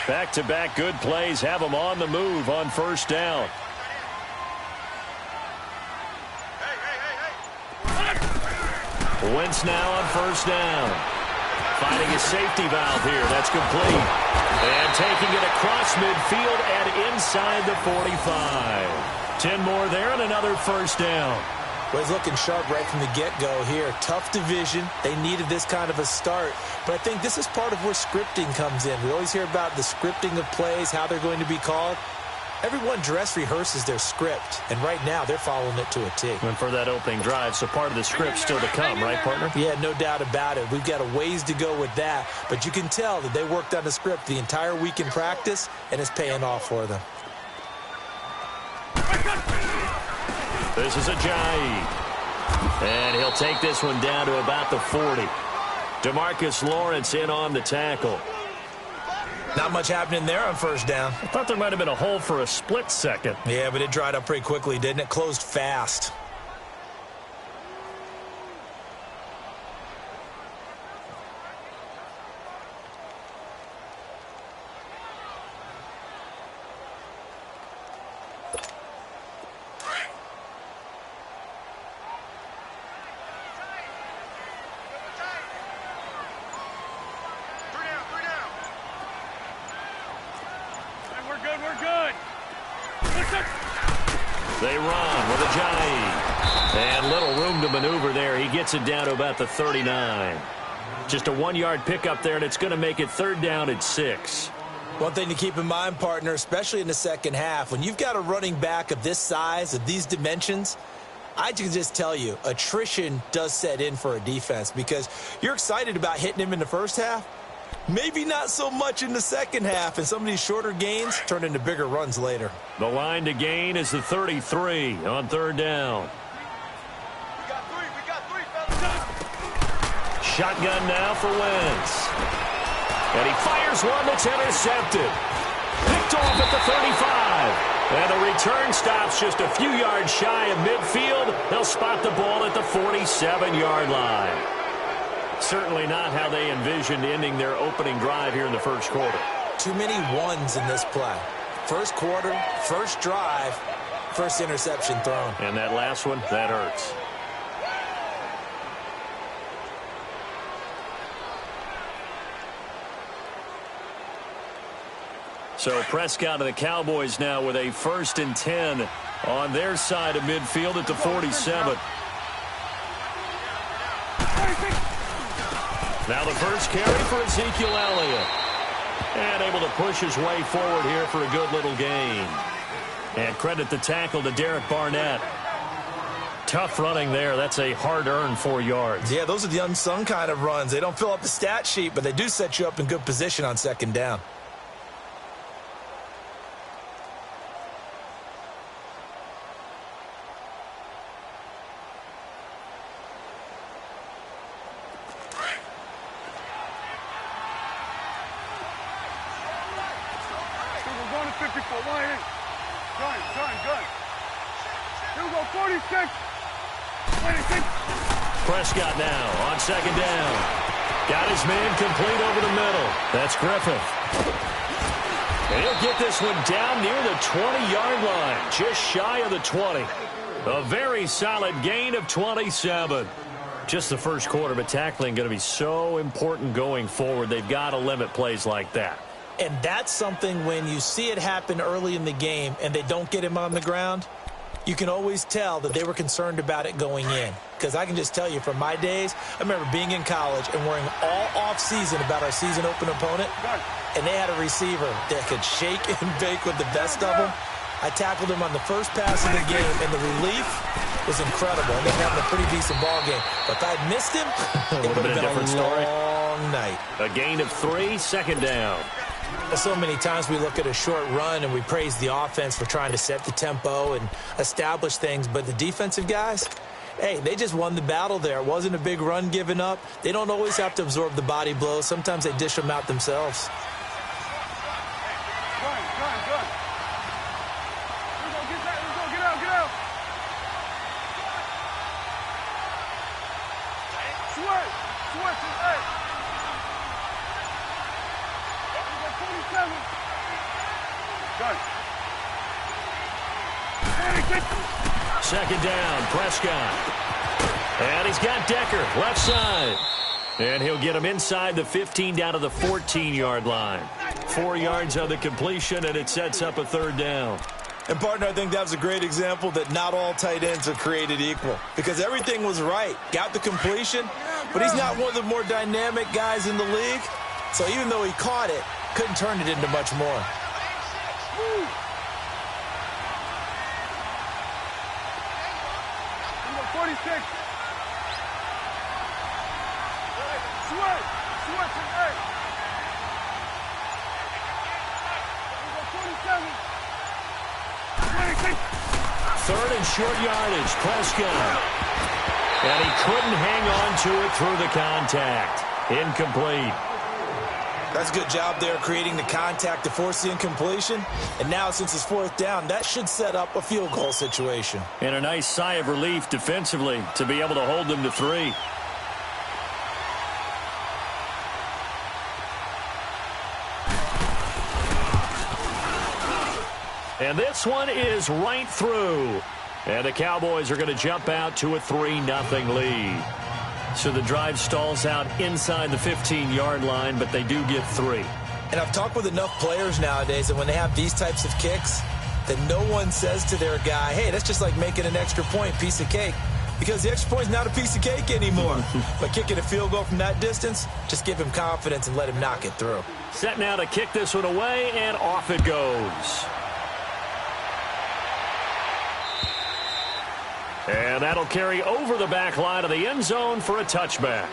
Back-to-back good plays have them on the move on first down. Wentz now on first down. Finding a safety valve here. That's complete. And taking it across midfield and inside the 45. 10 more there and another first down. Well, he's looking sharp right from the get-go here. Tough division. They needed this kind of a start. But I think this is part of where scripting comes in. We always hear about the scripting of plays, how they're going to be called. Everyone dress rehearses their script, and right now they're following it to a T. And for that opening drive, so part of the script still to come, right, partner? Yeah, no doubt about it. We've got a ways to go with that, but you can tell that they worked on the script the entire week in practice, and it's paying off for them. This is Ajayi. And he'll take this one down to about the 40. DeMarcus Lawrence in on the tackle. Not much happening there on first down. I thought there might have been a hole for a split second. Yeah, but it dried up pretty quickly, didn't it? Closed fast. They run with Ajayi. And little room to maneuver there. He gets it down to about the 39. Just a 1-yard pickup there, and it's going to make it third down at 6. One thing to keep in mind, partner, especially in the second half, when you've got a running back of this size, of these dimensions, I can just tell you, attrition does set in for a defense because you're excited about hitting him in the first half. Maybe not so much in the second half, and some of these shorter gains turn into bigger runs later. The line to gain is the 33 on third down. We got three, fellas. Shotgun now for Wentz. And he fires one that's intercepted. Picked off at the 35. And the return stops just a few yards shy of midfield. They'll spot the ball at the 47-yard line. Certainly not how they envisioned ending their opening drive here in the first quarter. Too many ones in this play. First quarter, first drive, first interception thrown. And that last one, that hurts. So Prescott and the Cowboys now with a 1st and 10 on their side of midfield at the 47. Now the first carry for Ezekiel Elliott. And able to push his way forward here for a good little gain. And credit the tackle to Derek Barnett. Tough running there. That's a hard-earned 4 yards. Yeah, those are the unsung kind of runs. They don't fill up the stat sheet, but they do set you up in good position on second down. Prescott now on second down. Got his man complete over the middle. That's Griffith. And he'll get this one down near the 20-yard line, just shy of the 20. A very solid gain of 27. Just the first quarter, but tackling going to be so important going forward. They've got to limit plays like that. And that's something when you see it happen early in the game and they don't get him on the ground, you can always tell that they were concerned about it going in. Because I can just tell you from my days, I remember being in college and worrying all off-season about our season open opponent, and they had a receiver that could shake and bake with the best of them. I tackled him on the first pass of the game, and the relief was incredible. And they having a pretty decent ball game. But if I'd missed him, it would have been a long night. A gain of 3, second down. Well, so many times we look at a short run and we praise the offense for trying to set the tempo and establish things. But the defensive guys, hey, they just won the battle there. It wasn't a big run given up. They don't always have to absorb the body blows. Sometimes they dish them out themselves. Second down, Prescott. And he's got Decker, left side. And he'll get him inside the 15 down to the 14-yard line. 4 yards on the completion, and it sets up a third down. And, partner, I think that was a great example that not all tight ends are created equal because everything was right. Got the completion, but he's not one of the more dynamic guys in the league. So even though he caught it, couldn't turn it into much more. 46. Sweat. Sweat from 8. 47. 26. Third and short yardage, Prescott. And he couldn't hang on to it through the contact. Incomplete. That's a good job there creating the contact to force the incompletion. And now since it's fourth down, that should set up a field goal situation. And a nice sigh of relief defensively to be able to hold them to 3. And this one is right through. And the Cowboys are going to jump out to a 3-0 lead. So the drive stalls out inside the 15-yard line, but they do get 3. And I've talked with enough players nowadays that when they have these types of kicks, that no one says to their guy, hey, that's just like making an extra point, piece of cake. Because the extra point is not a piece of cake anymore. But kicking a field goal from that distance, just give him confidence and let him knock it through. Set now to kick this one away, and off it goes. And that'll carry over the back line of the end zone for a touchback.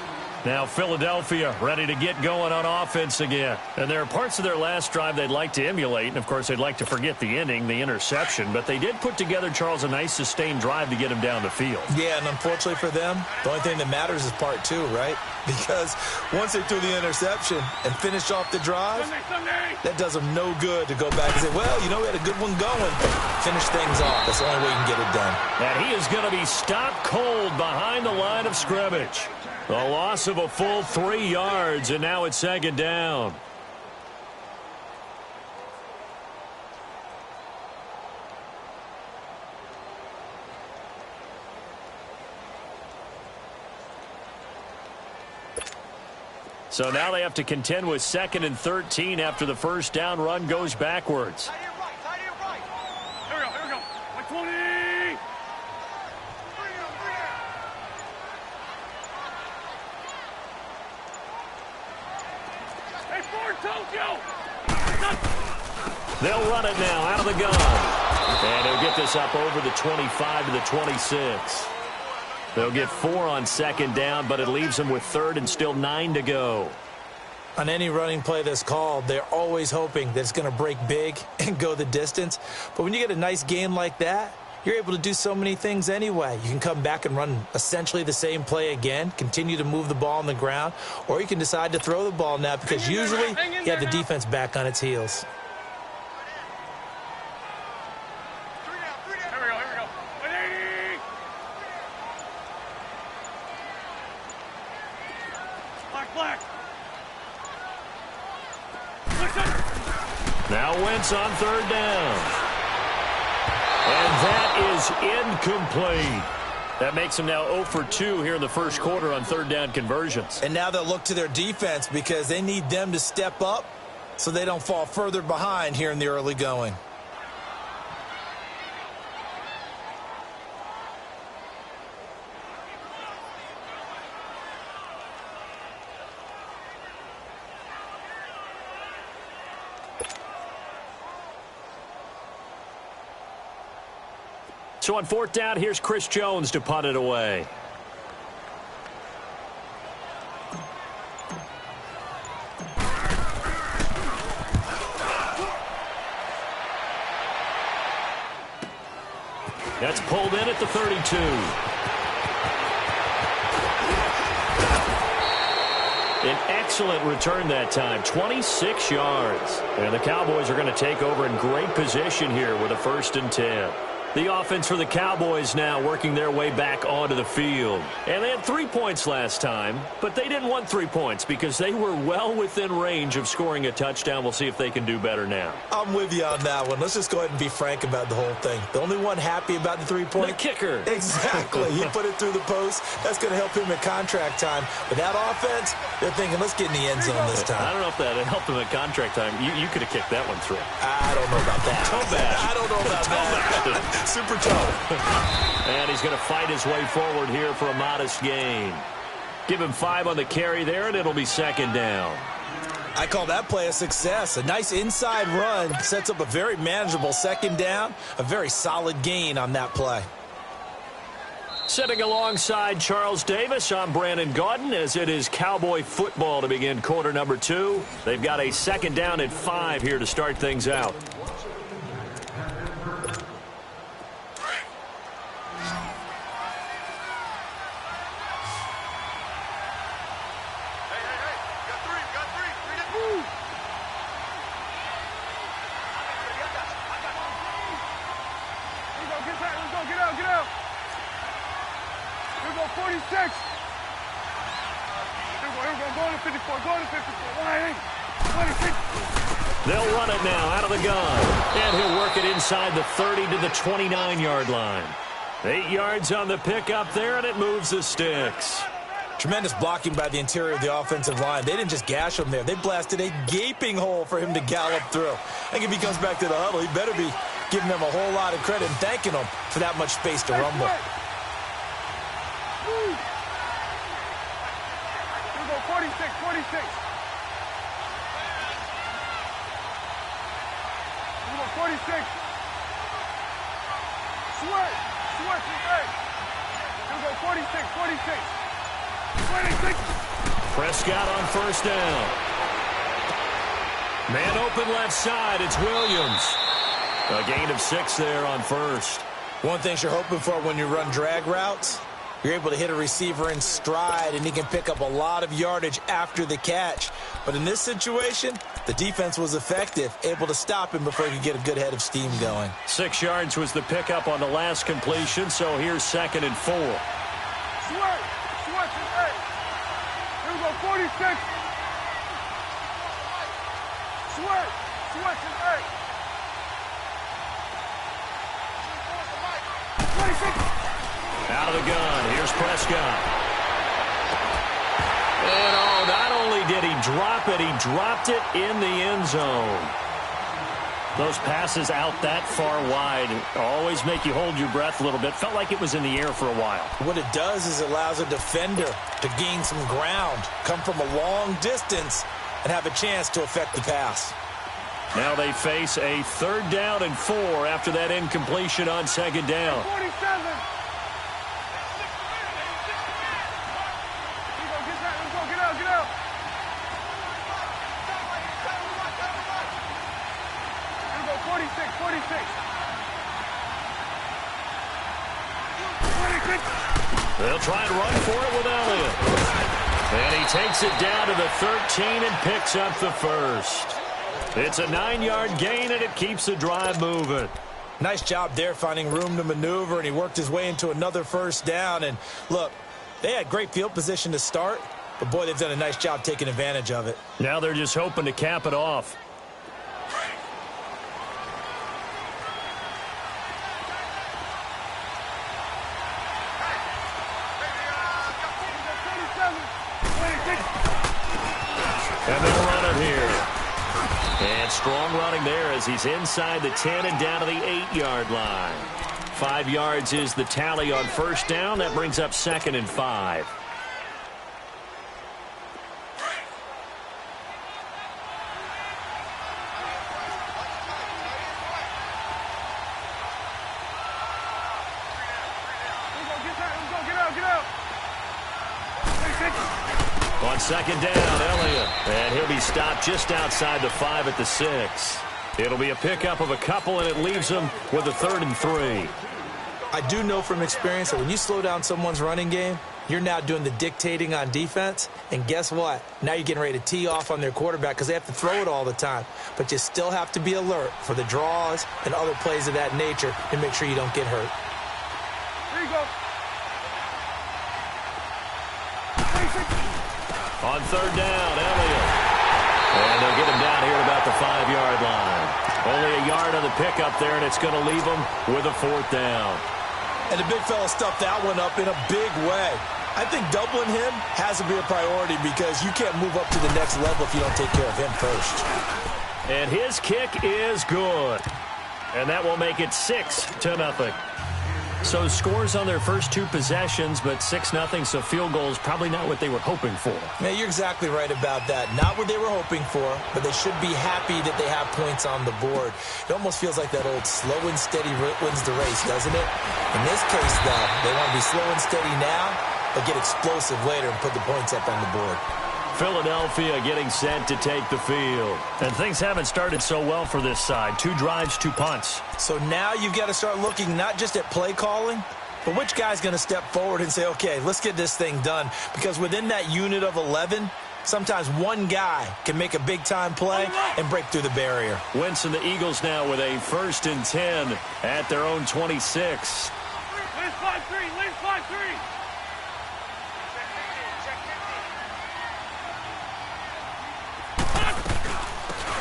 Now Philadelphia ready to get going on offense again. And there are parts of their last drive they'd like to emulate. And, of course, they'd like to forget the ending, the interception. But they did put together, Charles, a nice sustained drive to get him down the field. Yeah, and unfortunately for them, the only thing that matters is part 2, right? Because once they threw the interception and finished off the drive, that does them no good to go back and say, well, you know, we had a good one going. Finish things off. That's the only way you can get it done. And he is going to be stopped cold behind the line of scrimmage. A loss of a full 3 yards, and now it's second down. So now they have to contend with 2nd and 13 after the first down run goes backwards. Tight end right. Here we go. 120. Hey, Ford, Tokyo. They'll run it now out of the gun. And he'll get this up over the 25 to the 26. They'll get 4 on second down, but it leaves them with 3rd and still 9 to go. On any running play that's called, they're always hoping that it's going to break big and go the distance. But when you get a nice game like that, you're able to do so many things anyway. You can come back and run essentially the same play again, continue to move the ball on the ground, or you can decide to throw the ball now because usually you have the defense back on its heels. Now Wentz on 3rd down. And that is incomplete. That makes them now 0 for 2 here in the first quarter on 3rd down conversions. And now they'll look to their defense because they need them to step up so they don't fall further behind here in the early going. So on 4th down, here's Chris Jones to punt it away. That's pulled in at the 32. An excellent return that time, 26 yards. And the Cowboys are going to take over in great position here with a 1st and 10. The offense for the Cowboys now working their way back onto the field. And they had 3 points last time, but they didn't want 3 points because they were well within range of scoring a touchdown. We'll see if they can do better now. I'm with you on that one. Let's just go ahead and be frank about the whole thing. The only one happy about the 3-point? The kicker. Exactly. He put it through the post. That's going to help him at contract time. But that offense, they're thinking, let's get in the end zone this time. I don't know if that helped him at contract time. You could have kicked that one through. I don't know about that. Toe bad. I don't know about that. Super toe. And he's going to fight his way forward here for a modest gain. Give him 5 on the carry there, and it'll be second down. I call that play a success. A nice inside run sets up a very manageable second down. A very solid gain on that play. Sitting alongside Charles Davis, I'm Brandon Gaudin as it is Cowboy football to begin quarter number 2. They've got a second down and 5 here to start things out. They'll run it now out of the gun. And he'll work it inside the 30 to the 29-yard line. 8 yards on the pickup there, and it moves the sticks. Tremendous blocking by the interior of the offensive line. They didn't just gash him there. They blasted a gaping hole for him to gallop through. I think if he comes back to the huddle, he better be giving them a whole lot of credit and thanking them for that much space to rumble. Here we go, 46, 46. 46. Sweat. Hey. Here we go, 46, 46. 26. Prescott on first down. Man open left side. It's Williams. A gain of 6 there on first. One thing you're hoping for when you run drag routes, you're able to hit a receiver in stride, and he can pick up a lot of yardage after the catch. But in this situation, the defense was effective, able to stop him before he could get a good head of steam going. 6 yards was the pickup on the last completion, so here's 2nd and 4. Sweat and 8. Here we go, 46. Sweat and 8. 26. Out of the gun, here's Prescott. And not only did he drop it, he dropped it in the end zone. Those passes out that far wide always make you hold your breath a little bit. Felt like it was in the air for a while. What it does is it allows a defender to gain some ground, come from a long distance, and have a chance to affect the pass. Now they face a 3rd down and 4 after that incompletion on 2nd down. 47. Get out. Here we go, 46. 26. They'll try and run for it with Elliott. And he takes it down to the 13 and picks up the first. It's a 9-yard gain, and it keeps the drive moving. Nice job there finding room to maneuver, and he worked his way into another first down. And look, they had great field position to start, but boy, they've done a nice job taking advantage of it. Now they're just hoping to cap it off. And they'll run it here. And strong running there as he's inside the 10 and down to the 8-yard line. 5 yards is the tally on first down. That brings up 2nd and 5. Get out. On 2nd down, Elliott. And he'll be stopped just outside the 5 at the 6. It'll be a pickup of a couple, and it leaves him with a 3rd and 3. I do know from experience that when you slow down someone's running game, You're now doing the dictating on defense, and guess what? Now you're getting ready to tee off on their quarterback because they have to throw it all the time. But you still have to be alert for the draws and other plays of that nature to make sure you don't get hurt. Here you go. On third down, Elliott. And they'll get him down here at about the 5-yard line. Only a yard on the pickup there, and it's going to leave him with a 4th down. And the big fella stuffed that one up in a big way. I think doubling him has to be a priority because you can't move up to the next level if you don't take care of him first. And his kick is good. And that will make it 6-0. So scores on their first 2 possessions, but 6-0, so field goal is probably not what they were hoping for. Yeah, you're exactly right about that. Not what they were hoping for, but they should be happy that they have points on the board. It almost feels like that old slow and steady wins the race, doesn't it? In this case, though, they want to be slow and steady now, but get explosive later and put the points up on the board. Philadelphia getting set to take the field. And things haven't started so well for this side. 2 drives, 2 punts. So now you've got to start looking not just at play calling, but which guy's going to step forward and say, okay, let's get this thing done. Because within that unit of 11, sometimes one guy can make a big-time play and break through the barrier. Wentz and the Eagles now with a 1st and 10 at their own 26. Lead 5-3. Lead 5-3.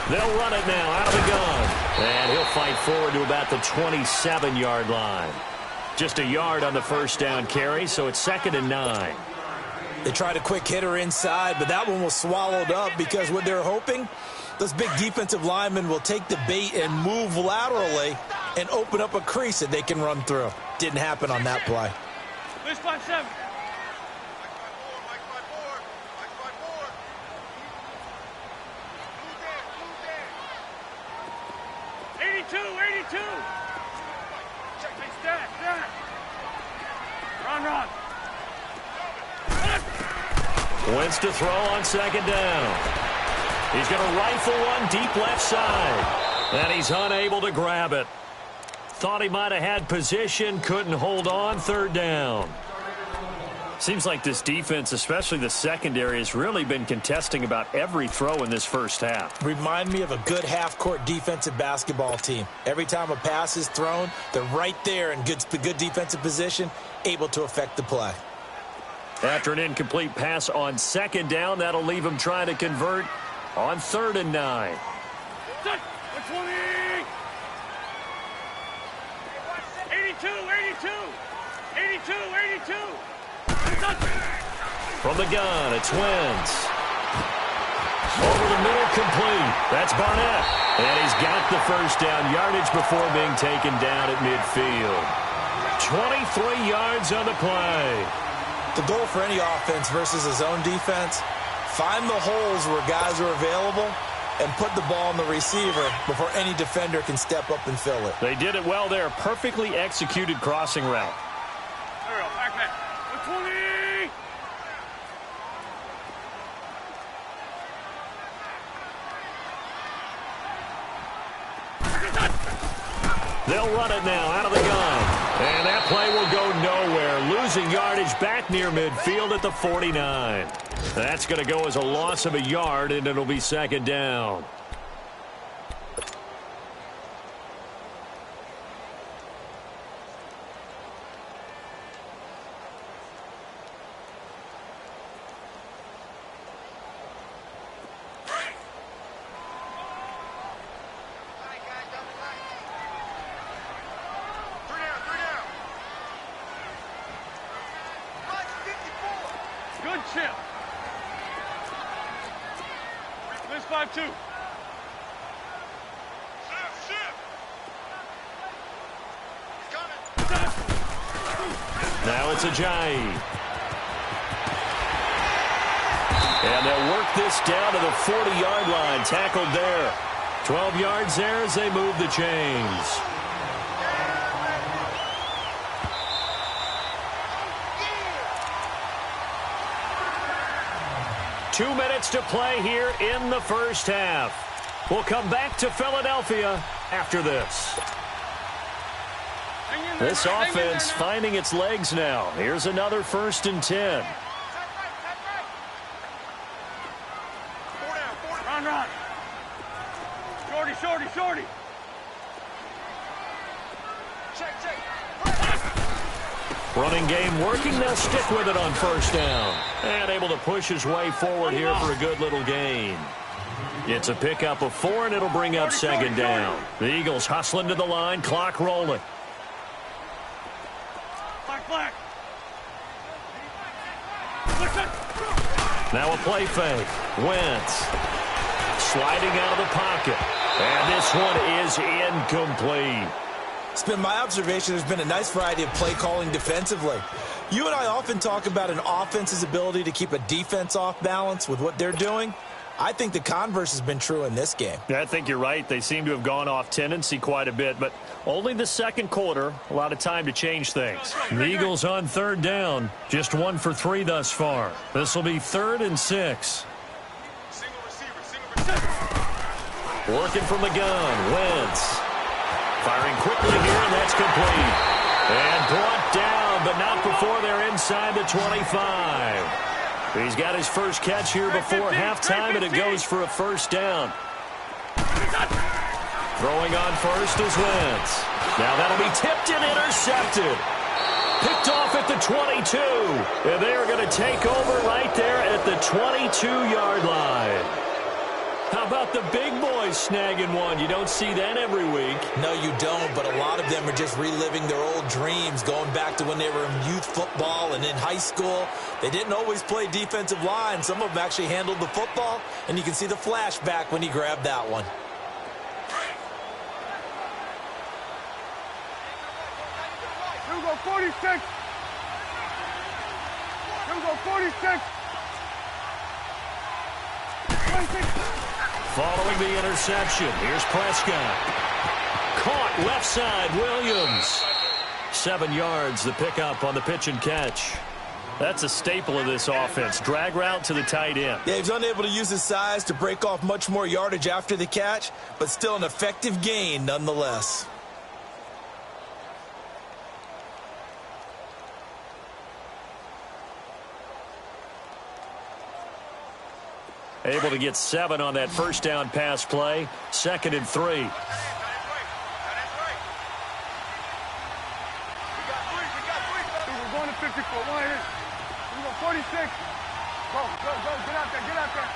They'll run it now out of the gun. And he'll fight forward to about the 27-yard line. Just a yard on the 1st down carry, so it's 2nd and 9. They tried a quick hitter inside, but that one was swallowed up because what they're hoping, those big defensive linemen will take the bait and move laterally and open up a crease that they can run through. Didn't happen on that play. Lead 5-7. 82. Hey, stack. Run. Wentz to throw on 2nd down. He's going to rifle one deep left side. And he's unable to grab it. Thought he might have had position, couldn't hold on, 3rd down. Seems like this defense, especially the secondary, has really been contesting about every throw in this first half. Remind me of a good half-court defensive basketball team. Every time a pass is thrown, they're right there in good defensive position, able to affect the play. After an incomplete pass on 2nd down, that'll leave him trying to convert on 3rd and 9. 20. 82. From the gun, it's Wentz. Over the middle, complete. That's Barnett. And he's got the 1st down yardage before being taken down at midfield. 23 yards on the play. The goal for any offense versus a zone defense, find the holes where guys are available and put the ball on the receiver before any defender can step up and fill it. They did it well there. Perfectly executed crossing route. There we go. Back. 20. They'll run it now out of the gun. And that play will go nowhere. Losing yardage back near midfield at the 49. That's going to go as a loss of a yard, and it'll be 2nd down. Good chip. Lead 5-2. Now it's Ajayi. And they'll work this down to the 40-yard line. Tackled there. 12 yards there as they move the chains. Two minutes to play here in the first half. We'll come back to Philadelphia after this. This offense finding its legs now. Here's another 1st and 10. Run. Shorty. Check. Running game working. They'll stick with it on 1st down. And able to push his way forward here for a good little gain. It's a pickup of 4, and it'll bring up 2nd down. The Eagles hustling to the line, clock rolling. Black. Now a play fake. Wentz sliding out of the pocket. And this one is incomplete. It's been my observation there's been a nice variety of play calling defensively. You and I often talk about an offense's ability to keep a defense off balance with what they're doing. I think the converse has been true in this game. Yeah, I think you're right. They seem to have gone off tendency quite a bit, but only the 2nd quarter. A lot of time to change things. The Eagles on 3rd down. Just 1 for 3 thus far. This will be 3rd and 6. Working from the gun. Wentz. Firing quickly here, and that's complete. And brought down, but not before they're inside the 25. He's got his first catch here before halftime, and it goes for a 1st down. Throwing on 1st is Wentz. Now that'll be tipped and intercepted. Picked off at the 22. And they are going to take over right there at the 22-yard line. How about the big boys snagging one? You don't see that every week. No, you don't, but a lot of them are just reliving their old dreams, going back to when they were in youth football and in high school. They didn't always play defensive line. Some of them actually handled the football, and you can see the flashback when he grabbed that one. Here we go, 46. Here we go, 46. 26. Following the interception, here's Prescott. Caught left side, Williams. 7 yards, the pickup on the pitch and catch. That's a staple of this offense. Drag route to the tight end. Yeah, he's unable to use his size to break off much more yardage after the catch, but still an effective gain nonetheless. Able to get 7 on that 1st down pass play. 2nd and 3. We're going to 54. One here. We go 46. Go. Get out there.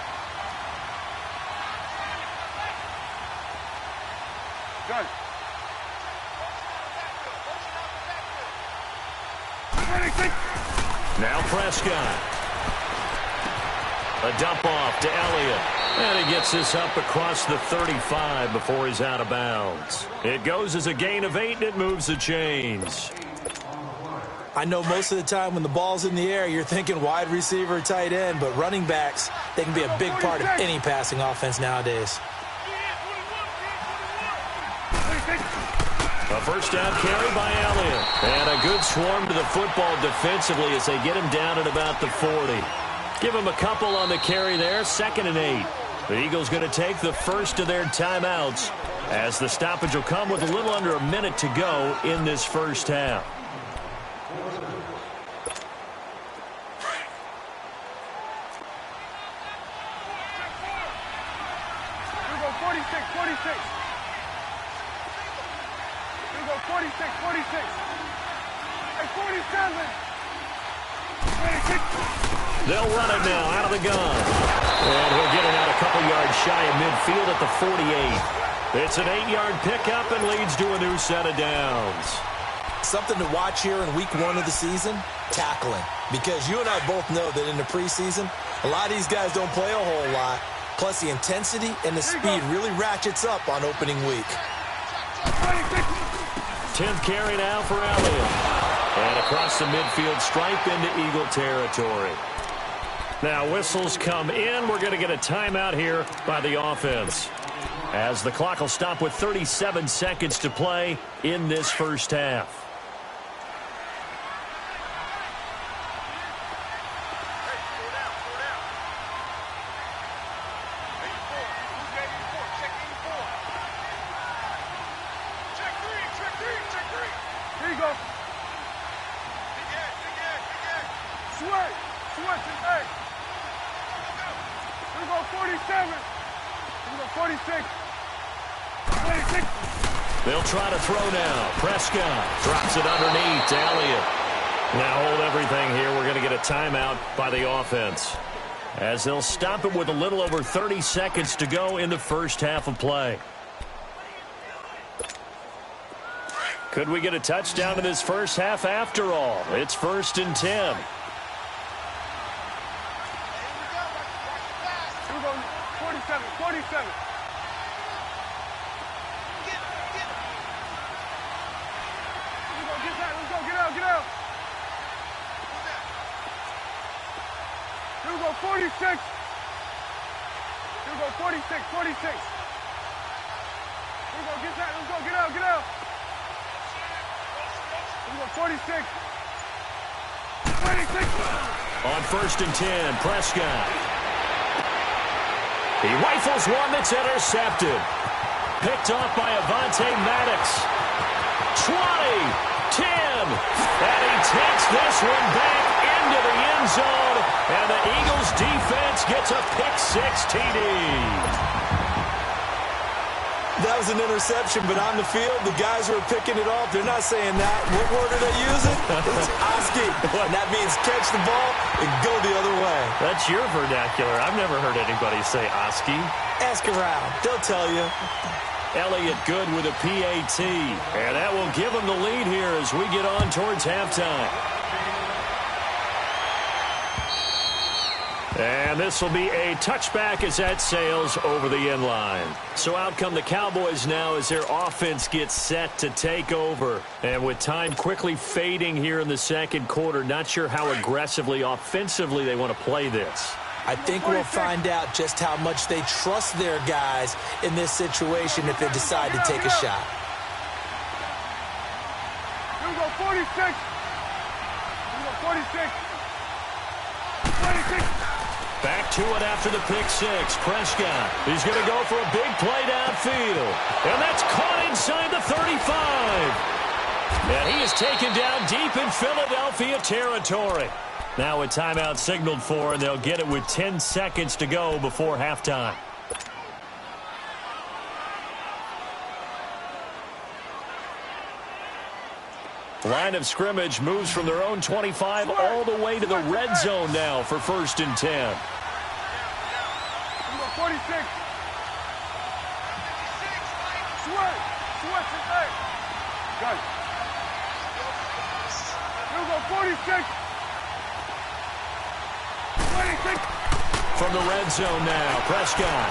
Good. 26. Now Prescott. A dump off to Elliott. And he gets this up across the 35 before he's out of bounds. It goes as a gain of 8, and it moves the chains. I know most of the time when the ball's in the air, you're thinking wide receiver, tight end, but running backs, they can be a big part of any passing offense nowadays. A 1st down carry by Elliott. And a good swarm to the football defensively as they get him down at about the 40. Give him a couple on the carry there. 2nd and 8. The Eagles going to take the first of their timeouts as the stoppage will come with a little under a minute to go in this 1st half. Here we go 46. Here we go 46. Hey, 47. 26. They'll run it now out of the gun. And he'll get it out a couple yards shy of midfield at the 48. It's an 8-yard pickup and leads to a new set of downs. Something to watch here in week 1 of the season, tackling. Because you and I both know that in the preseason, a lot of these guys don't play a whole lot. Plus the intensity and the speed really ratchets up on opening week. 10th carry now for Elliott. And across the midfield stripe into Eagle territory. Now whistles come in. We're going to get a timeout here by the offense, as the clock will stop with 37 seconds to play in this 1st half. Here 46. 26. They'll try to throw now. Prescott drops it underneath to Elliott. Now hold everything here. We're going to get a timeout by the offense, as they'll stop it with a little over 30 seconds to go in the first half of play. Could we get a touchdown in this first half after all? It's 1st and 10. Here we go. 47. 47. Let's go. Get out. Get out. Here we go. 46. Here we go. 46. 46. Here we go. Get that. Let's go. Get out. Get out. Here we go. 46. 26. On 1st and 10, Prescott. He rifles one that's intercepted. Picked off by Avonte Maddox. 20, 10, and he takes this one back into the end zone, and the Eagles defense gets a pick-6 TD. That was an interception, but on the field, the guys who are picking it off, they're not saying that. What word are they using? It's Oski. And that means catch the ball and go the other way. That's your vernacular. I've never heard anybody say Oski. Ask around. They'll tell you. Elliott good with a PAT, and that will give him the lead here as we get on towards halftime. And this will be a touchback as that sails over the end line. So out come the Cowboys now as their offense gets set to take over. And with time quickly fading here in the second quarter, not sure how aggressively, offensively they want to play this. I think we'll find out just how much they trust their guys in this situation if they decide to take a shot. Here we go. 46. Here we go. 46. 26. Back to it after the pick-6. Prescott, he's going to go for a big play downfield. And that's caught inside the 35. And he is taken down deep in Philadelphia territory. Now a timeout signaled for, and they'll get it with 10 seconds to go before halftime. Line of scrimmage moves from their own 25 all the way to the red zone now for 1st and 10. Here we go. 46. Sweat. Hey. Got it. Here we go. 46. 26. From the red zone now, Prescott.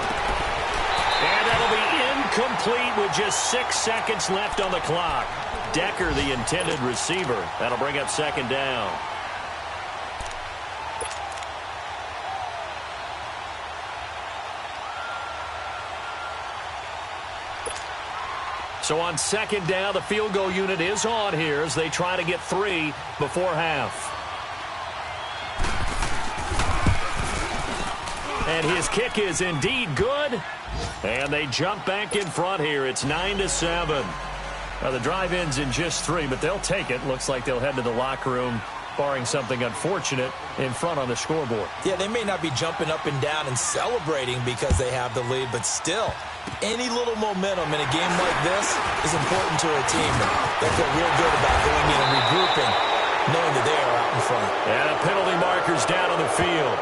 And that'll be incomplete with just 6 seconds left on the clock. Decker, the intended receiver. That'll bring up 2nd down. So on 2nd down, the field goal unit is on here as they try to get 3 before half. And his kick is indeed good. And they jump back in front here. It's 9-7. Now the drive ends in just 3, but they'll take it. Looks like they'll head to the locker room, barring something unfortunate, in front on the scoreboard. Yeah, they may not be jumping up and down and celebrating because they have the lead, but still, any little momentum in a game like this is important to a team. They feel real good about going in and regrouping, knowing that they are out in front. And a penalty marker's down on the field.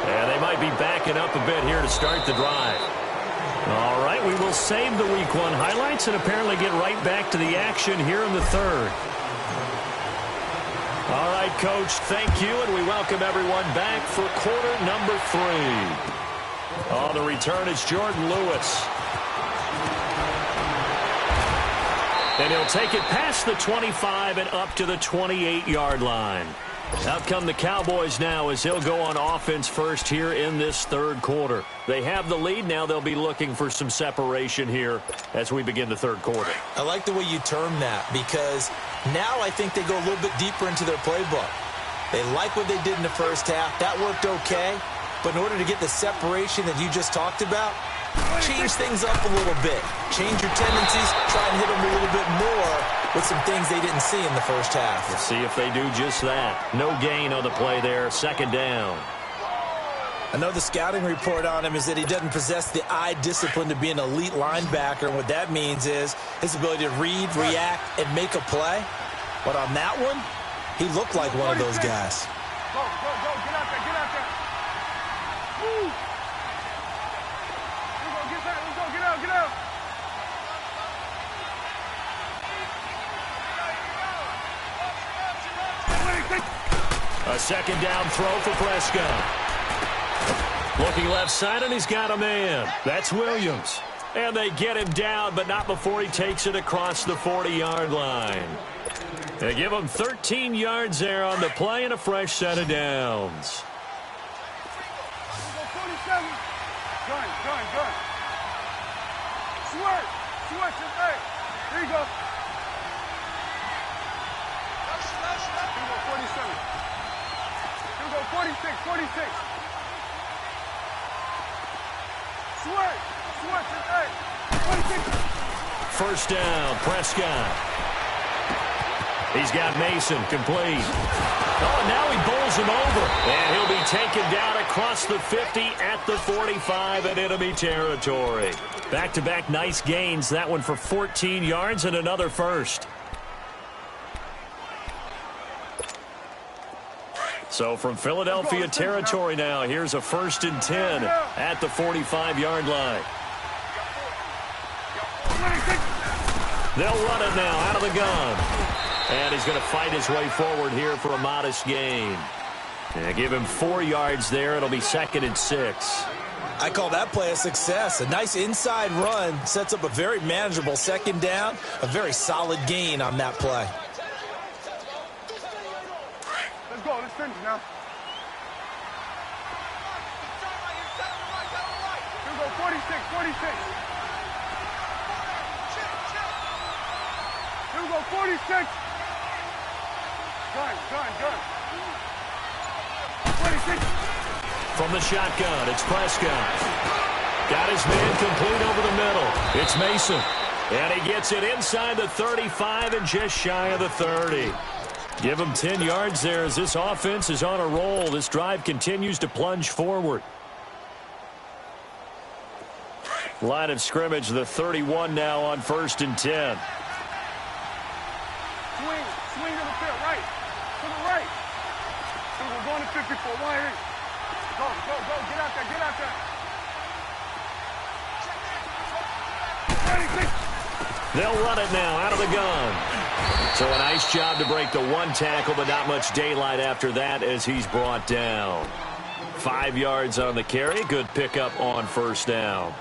And they might be backing up a bit here to start the drive. All right, we will save the Week 1 highlights and apparently get right back to the action here in the 3rd. All right, Coach, thank you, and we welcome everyone back for quarter number 3. On the return, it's Jordan Lewis. And he'll take it past the 25 and up to the 28-yard line. Out come the Cowboys now as they'll go on offense first here in this 3rd quarter. They have the lead. Now they'll be looking for some separation here as we begin the 3rd quarter. I like the way you term that because now I think they go a little bit deeper into their playbook. They like what they did in the first half. That worked okay. But in order to get the separation that you just talked about, change things up a little bit. Change your tendencies. Try and hit them a little bit more with some things they didn't see in the first half. We'll see if they do just that. No gain on the play there. 2nd down. I know the scouting report on him is that he doesn't possess the eye discipline to be an elite linebacker. And what that means is his ability to read, react, and make a play. But on that one, he looked like one of those guys. Go, go, go. Get out there, get out there. Woo. Here we go, get out, let's go, get out, get out. A second down throw for Prescott. Looking left side, and he's got a man. That's Williams. And they get him down, but not before he takes it across the 40-yard line. They give him 13 yards there on the play and a fresh set of downs. 47. Gun. Switch, hey. Here you go. Here we go, 47. Here we go, 46. Switch, hey. 46. First down, Prescott. He's got Mason complete. Oh, and now he bowls him over. And he'll be taken down across the 50 at the 45 in enemy territory. Back-to-back nice gains. That one for 14 yards and another first. So from Philadelphia territory now, here's a 1st and 10 at the 45-yard line. They'll run it now out of the gun. And he's going to fight his way forward here for a modest gain. And give him 4 yards there. It'll be 2nd and 6. I call that play a success. A nice inside run sets up a very manageable second down. A very solid gain on that play. Let's go. Let's finish now. Here we go. 46. Here we go. 46. Gun. 26. From the shotgun, it's Prescott. Got his man complete over the middle. It's Mason. And he gets it inside the 35 and just shy of the 30. Give him 10 yards there as this offense is on a roll. This drive continues to plunge forward. Line of scrimmage, the 31 now on 1st and 10. Swing to the field, right. To the right. So we're going to 54. One here. Go. Get out there. 36. They'll run it now out of the gun. So a nice job to break the one tackle, but not much daylight after that as he's brought down. 5 yards on the carry. Good pickup on 1st down.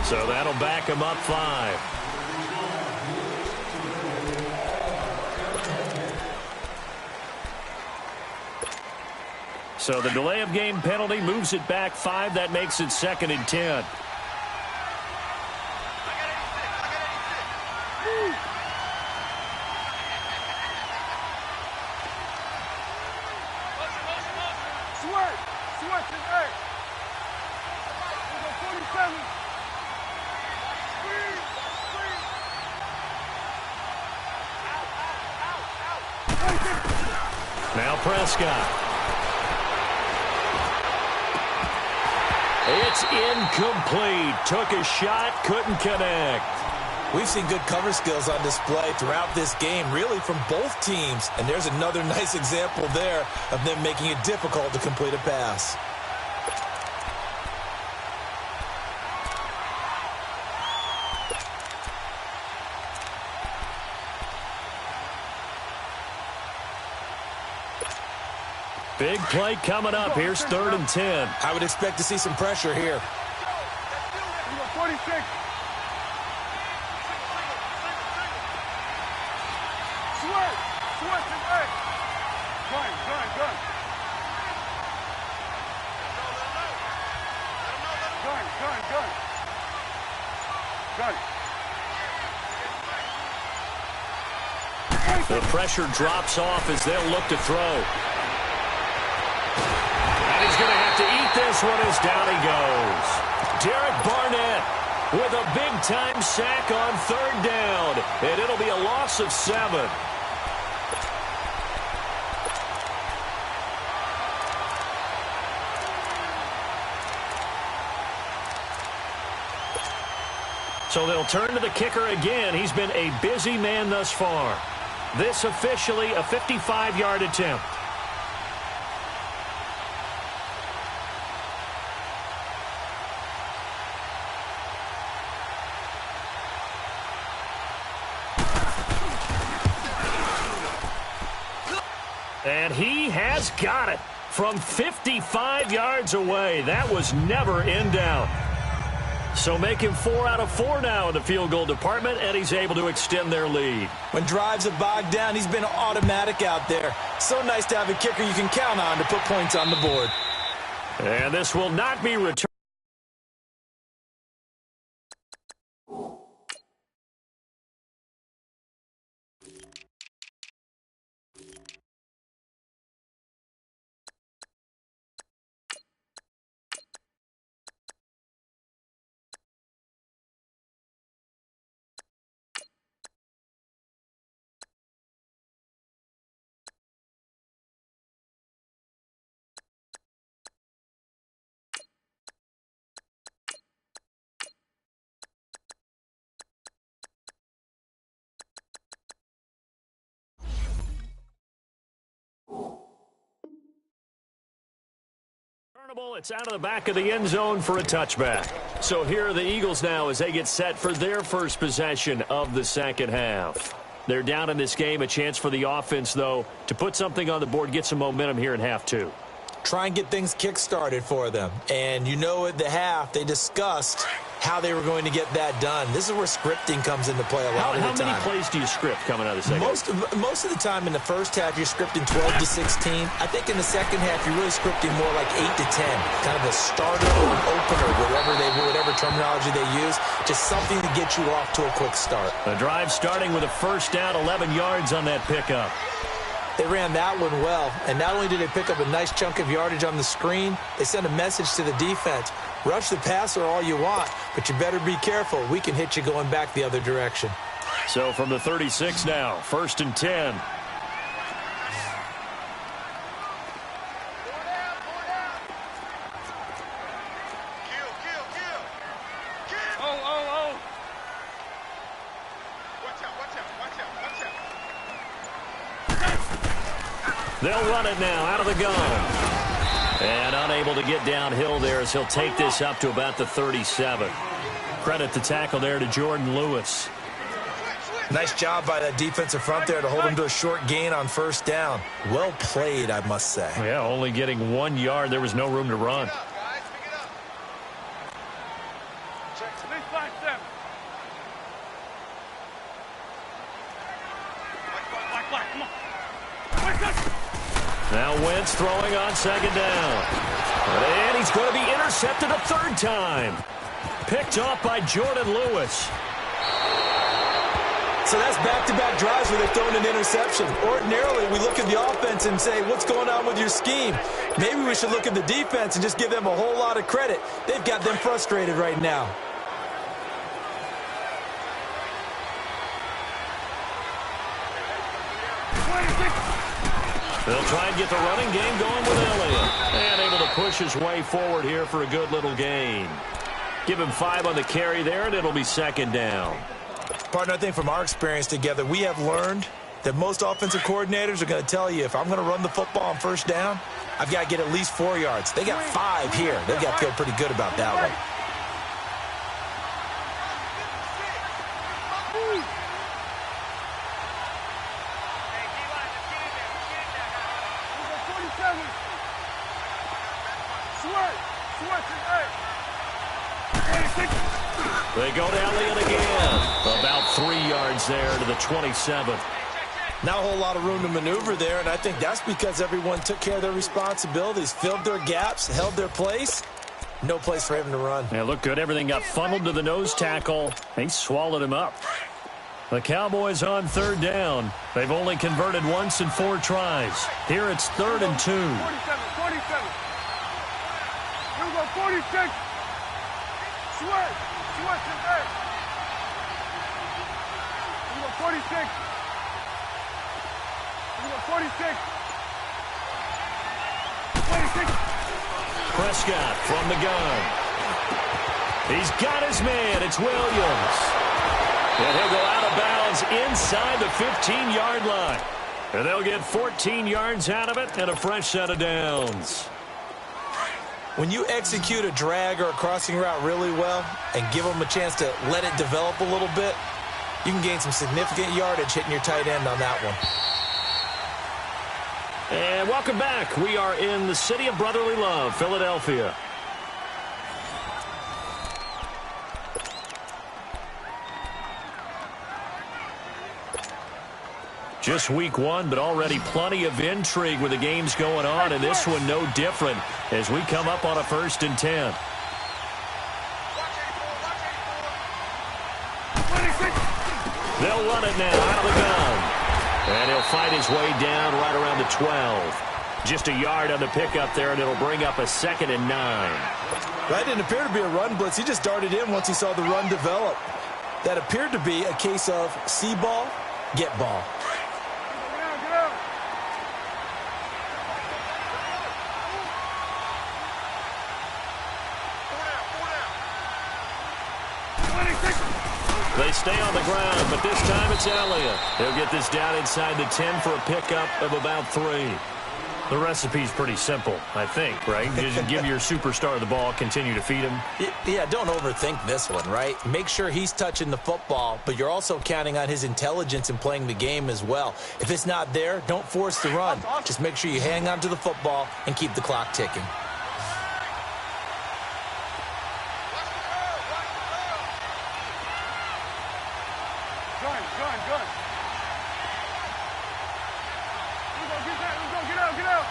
So that'll back him up 5. So the delay of game penalty moves it back 5. That makes it 2nd and 10. Now Prescott. It's incomplete. Took a shot, couldn't connect. We've seen good cover skills on display throughout this game, really from both teams. And there's another nice example there of them making it difficult to complete a pass. Big play coming up. Here's 3rd and 10. I would expect to see some pressure here. 46. Got it. The pressure drops off as they'll look to throw. And he's going to have to eat this one as down he goes. Derek Barnett with a big-time sack on third down. And it'll be a loss of 7. So they'll turn to the kicker again. He's been a busy man thus far. This officially a 55-yard attempt. And he has got it from 55 yards away. That was never in doubt. So make him 4 out of 4 now in the field goal department, and he's able to extend their lead. When drives are bogged down, he's been automatic out there. So nice to have a kicker you can count on to put points on the board. And this will not be returned. It's out of the back of the end zone for a touchback. So here are the Eagles now as they get set for their first possession of the second half. They're down in this game. A chance for the offense, though, to put something on the board, get some momentum here in half 2. Try and get things kick-started for them. And you know at the half, they discussed how they were going to get that done. This is where scripting comes into play a lot of the time. How many plays do you script coming out of the second half? Most of the time in the first half, you're scripting 12 to 16. I think in the second half, you're really scripting more like 8 to 10. Kind of a starter or an opener, whatever terminology they use. Just something to get you off to a quick start. The drive starting with a first down, 11 yards on that pickup. They ran that one well, and not only did they pick up a nice chunk of yardage on the screen, they sent a message to the defense. Rush the passer all you want, but you better be careful. We can hit you going back the other direction. So from the 36 now, 1st and 10. They'll run it now out of the gun. And unable to get downhill there as he'll take this up to about the 37. Credit the tackle there to Jordan Lewis. Nice job by that defensive front there to hold him to a short gain on first down. Well played, I must say. Yeah, only getting 1 yard. There was no room to run. Now Wentz throwing on second down. And he's going to be intercepted a third time. Picked off by Jordan Lewis. So that's back-to-back drives where they're throwing an interception. Ordinarily, we look at the offense and say, what's going on with your scheme? Maybe we should look at the defense and just give them a whole lot of credit. They've got them frustrated right now. They'll try and get the running game going with Elliott. And able to push his way forward here for a good little gain. Give him 5 on the carry there, and it'll be second down. Partner, I think from our experience together, we have learned that most offensive coordinators are going to tell you, if I'm going to run the football on first down, I've got to get at least 4 yards. They got 5 here. They've got to feel pretty good about that one. They go to Elliott again. About 3 yards there to the 27th. Not a whole lot of room to maneuver there, and I think that's because everyone took care of their responsibilities, filled their gaps, held their place. No place for him to run. Yeah, looked good. Everything got funneled to the nose tackle. He swallowed him up. The Cowboys on third down. They've only converted once in 4 tries. Here it's 3rd and 2. 47. Here we go, 46. Sweat in there. Here we go, 46. Here we go, 46. 26. Prescott from the gun. He's got his man. It's Williams. And he'll go out of bounds inside the 15-yard line. And they'll get 14 yards out of it and a fresh set of downs. When you execute a drag or a crossing route really well and give them a chance to let it develop a little bit, you can gain some significant yardage hitting your tight end on that one. And welcome back. We are in the city of brotherly love, Philadelphia. Just week 1, but already plenty of intrigue with the games going on, and this one no different as we come up on a 1st and 10. They'll run it now out of the gun. And he'll fight his way down right around the 12. Just a yard on the pickup there, and it'll bring up a 2nd and 9. That didn't appear to be a run blitz. He just darted in once he saw the run develop. That appeared to be a case of see ball, get ball. They stay on the ground, but this time it's Elliott. He'll get this down inside the 10 for a pickup of about 3. The recipe's pretty simple, I think, right? Just give your superstar the ball, continue to feed him. Yeah, don't overthink this one, right? Make sure he's touching the football, but you're also counting on his intelligence in playing the game as well. If it's not there, don't force the run. Just make sure you hang on to the football and keep the clock ticking. Gun. Let's go, get out. Get out.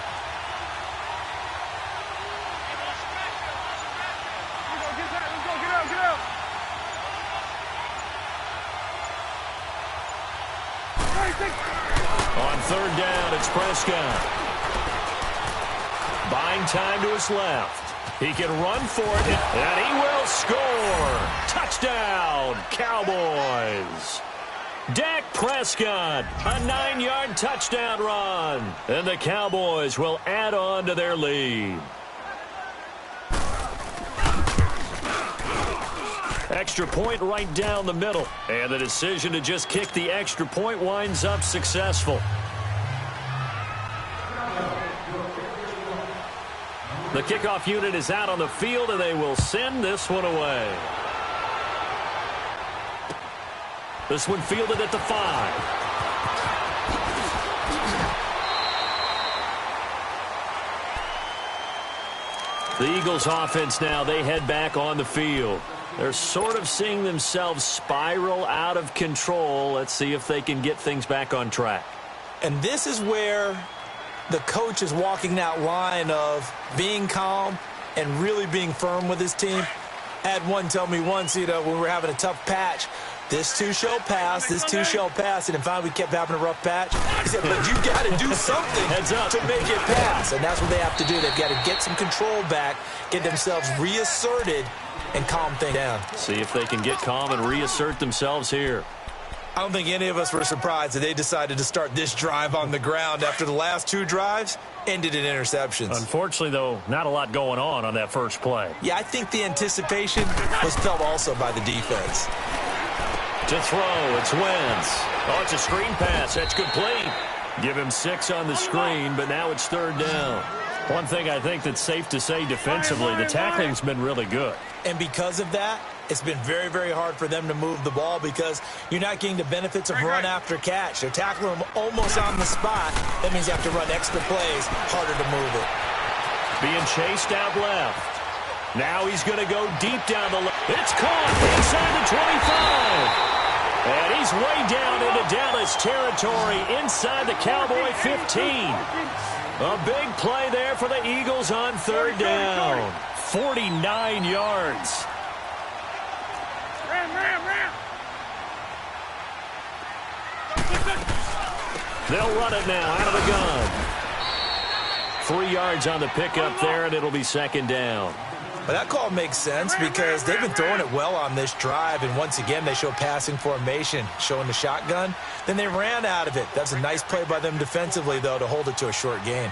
On 3rd down, it's Prescott. Buying time to his left. He can run for it, and he will score. Touchdown, Cowboys. Dak Prescott, a 9-yard touchdown run. And the Cowboys will add on to their lead. Extra point right down the middle. And the decision to just kick the extra point winds up successful. The kickoff unit is out on the field, and they will send this one away. This one fielded at the 5. The Eagles offense now, they head back on the field. They're sort of seeing themselves spiral out of control. Let's see if they can get things back on track. And this is where the coach is walking that line of being calm and really being firm with his team. I had one tell me once, when we were having a tough patch, this too shall pass, this too shall pass. And finally we kept having a rough patch. He said, but you got to do something to make it pass. And that's what they have to do. They've got to get some control back, get themselves reasserted, and calm things down. See if they can get calm and reassert themselves here. I don't think any of us were surprised that they decided to start this drive on the ground after the last 2 drives ended in interceptions. Unfortunately, though, not a lot going on that first play. Yeah, I think the anticipation was felt also by the defense. To throw, it's Wentz. Oh, it's a screen pass. That's complete. Give him 6 on the screen, but now it's 3rd down. One thing I think that's safe to say defensively, the tackling's been really good. And because of that, it's been very, very hard for them to move the ball because you're not getting the benefits of run after catch. They're tackling them almost on the spot. That means you have to run extra plays, harder to move it. Being chased out left. Now he's going to go deep down the left. It's caught inside the 25. And he's way down into Dallas territory inside the Cowboy 15. A big play there for the Eagles on 3rd down. 49 yards. Ram. They'll run it now out of the gun. 3 yards on the pickup there, and it'll be second down. But that call makes sense because they've been throwing it well on this drive, and once again they show passing formation, showing the shotgun. Then they ran out of it. That's a nice play by them defensively, though, to hold it to a short gain.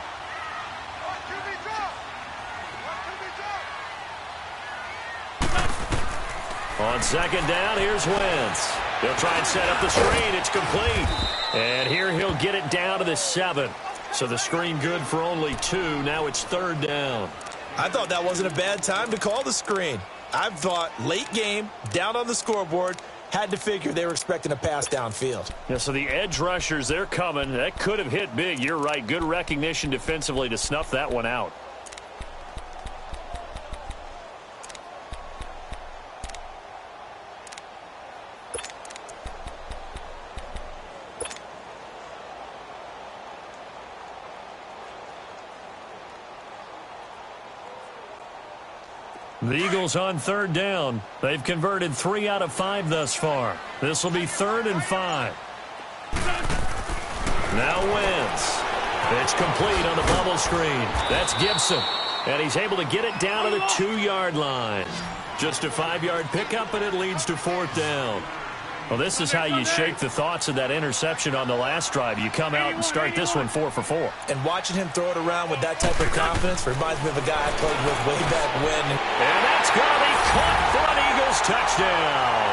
On second down, here's Wentz. They'll try and set up the screen. It's complete. And here he'll get it down to the 7. So the screen good for only 2. Now it's third down. I thought that wasn't a bad time to call the screen. I thought late game, down on the scoreboard, had to figure they were expecting a pass downfield. Yeah, so the edge rushers, they're coming. That could have hit big. You're right. Good recognition defensively to snuff that one out. The Eagles on third down. They've converted 3 out of 5 thus far. This will be 3rd and 5. Now Wentz. It's complete on the bubble screen. That's Gibson. And he's able to get it down to the 2-yard line. Just a 5-yard pickup, and it leads to 4th down. Well, this is how you shake the thoughts of that interception on the last drive. You come out and start this one 4 for 4. And watching him throw it around with that type of confidence reminds me of a guy I played with way back when. And that's going to be caught for an Eagles touchdown.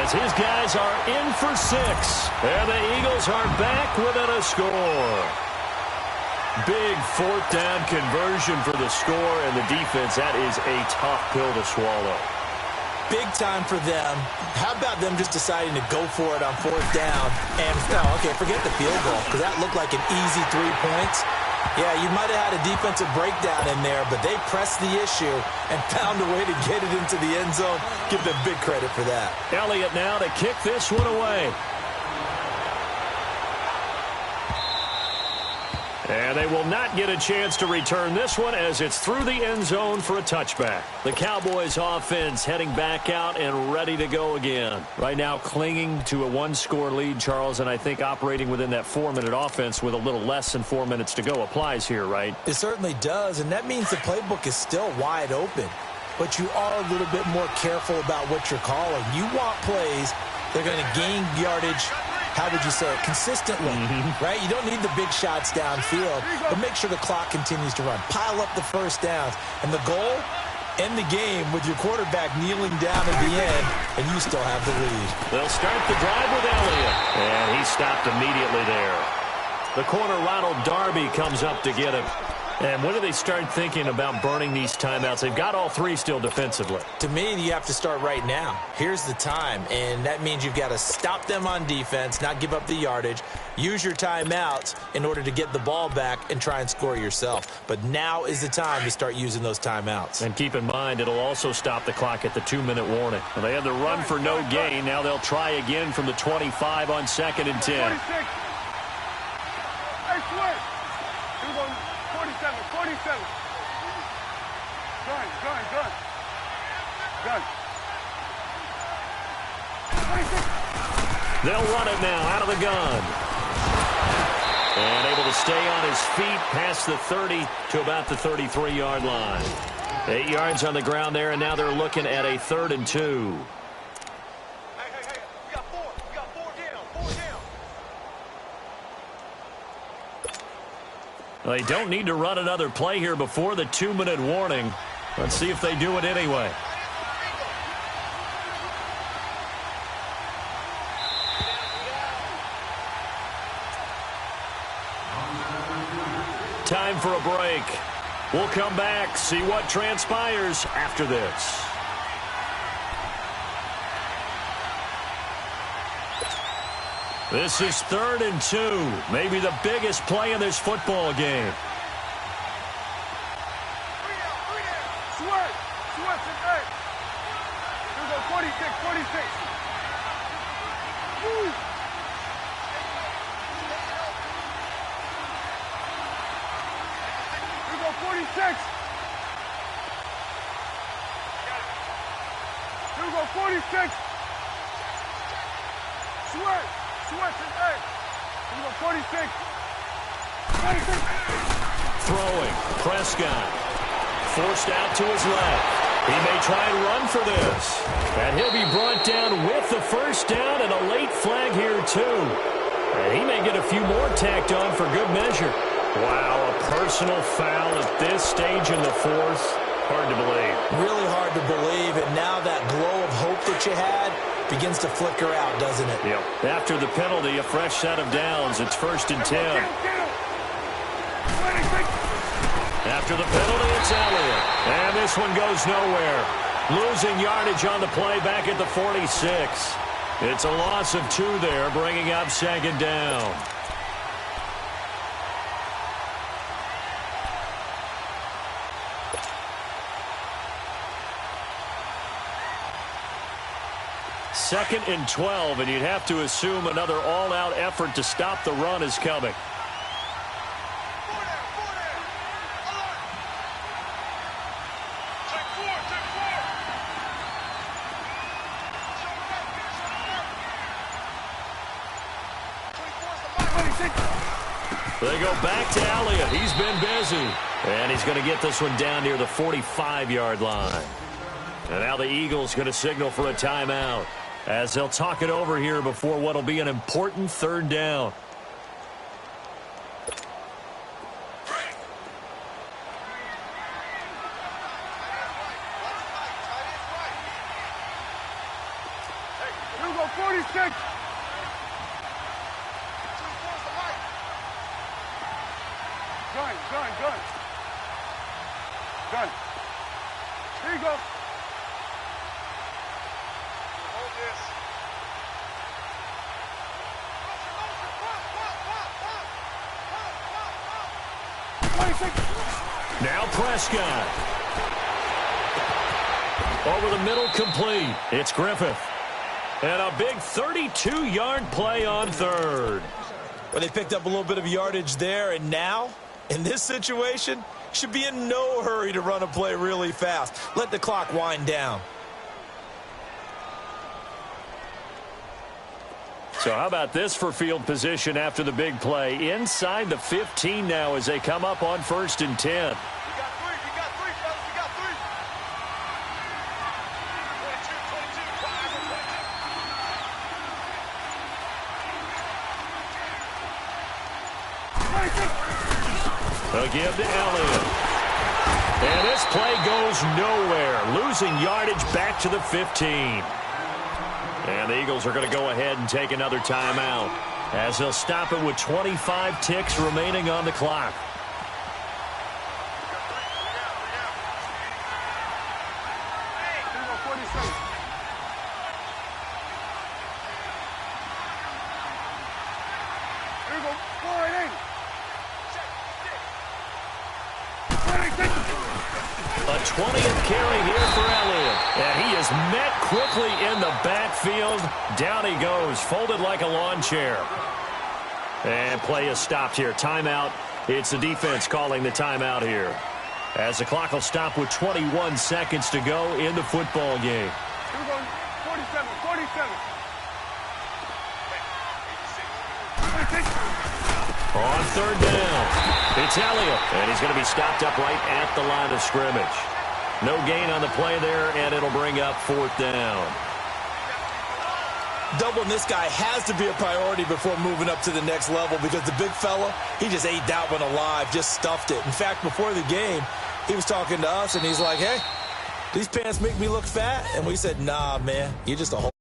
As his guys are in for 6. And the Eagles are back within a score. Big 4th down conversion for the score, and the defense, that is a tough pill to swallow. Big time for them. How about them just deciding to go for it on 4th down? And, okay, forget the field goal, because that looked like an easy 3 points. Yeah, you might have had a defensive breakdown in there, but they pressed the issue and found a way to get it into the end zone. Give them big credit for that. Elliott now to kick this one away. And they will not get a chance to return this one as it's through the end zone for a touchback. The Cowboys offense heading back out and ready to go again. Right now clinging to a 1-score lead, Charles, and I think operating within that 4-minute offense with a little less than 4 minutes to go applies here, right? It certainly does, and that means the playbook is still wide open. But you are a little bit more careful about what you're calling. You want plays that are going to gain yardage, how would you say it, consistently, right? You don't need the big shots downfield, but make sure the clock continues to run. Pile up the first downs. And the goal, end the game with your quarterback kneeling down at the end, and you still have the lead. They'll start the drive with Elliott, and he stopped immediately there. The corner, Ronald Darby, comes up to get him. And when do they start thinking about burning these timeouts? They've got all 3 still defensively. To me, you have to start right now. Here's the time, and that means you've got to stop them on defense, not give up the yardage, use your timeouts in order to get the ball back and try and score yourself. But now is the time to start using those timeouts. And keep in mind, it'll also stop the clock at the 2-minute warning. Well, they had the run for no gain. Now they'll try again from the 25 on 2nd and 10. 46. Hey, Sweat. 47. Gun. 26. They'll run it now out of the gun. And able to stay on his feet past the 30 to about the 33-yard line. 8 yards on the ground there, and now they're looking at a 3rd and 2. Hey. You got 4 down. They don't need to run another play here before the 2-minute warning. Let's see if they do it anyway. Time for a break. We'll come back, see what transpires after this. This is 3rd and 2. Maybe the biggest play in this football game. Sweat today. Here we go, 46. Woo. Here we go, 46. 46. Sweat. Sweat his head. Here we go, 46. 46. Throwing. Prescott. Forced out to his left. He may try and run for this. And he'll be brought down with the first down and a late flag here, too. And he may get a few more tacked on for good measure. Wow, a personal foul at this stage in the fourth. Hard to believe. Really hard to believe, and now that glow of hope that you had begins to flicker out, doesn't it? Yep. After the penalty, a fresh set of downs. It's 1st and 10. After the penalty, it's Elliott. And this one goes nowhere. Losing yardage on the play back at the 46. It's a loss of 2 there, bringing up 2nd down. Second and 12, and you'd have to assume another all-out effort to stop the run is coming. They go back to Elliott. He's been busy. And he's going to get this one down near the 45-yard line. And now the Eagles going to signal for a timeout as they'll talk it over here before what will be an important 3rd down. Here we go, 46. Gun. Here you go. Hold this. Now Prescott. Over the middle, complete. It's Griffith. And a big 32-yard play on 3rd. Well, they picked up a little bit of yardage there, and now, in this situation, should be in no hurry to run a play really fast. Let the clock wind down. So how about this for field position after the big play? Inside the 15 now as they come up on 1st and 10. You got 3, fellas, you got 3. 22. They'll give to Elliott. And this play goes nowhere. Losing yardage back to the 15. And the Eagles are going to go ahead and take another timeout as they'll stop it with 25 ticks remaining on the clock. A 20th carry here for Elliott. And he is met quickly in the backfield. Down he goes, folded like a lawn chair. And play is stopped here. Timeout. It's the defense calling the timeout here, as the clock will stop with 21 seconds to go in the football game. 47. On 3rd down, it's Elliott, and he's going to be stopped up right at the line of scrimmage. No gain on the play there, and it'll bring up 4th down. Doubling this guy has to be a priority before moving up to the next level, because the big fella, he just ate that one alive, just stuffed it. In fact, before the game, he was talking to us, and he's like, hey, these pants make me look fat. And we said, nah, man, you're just a whole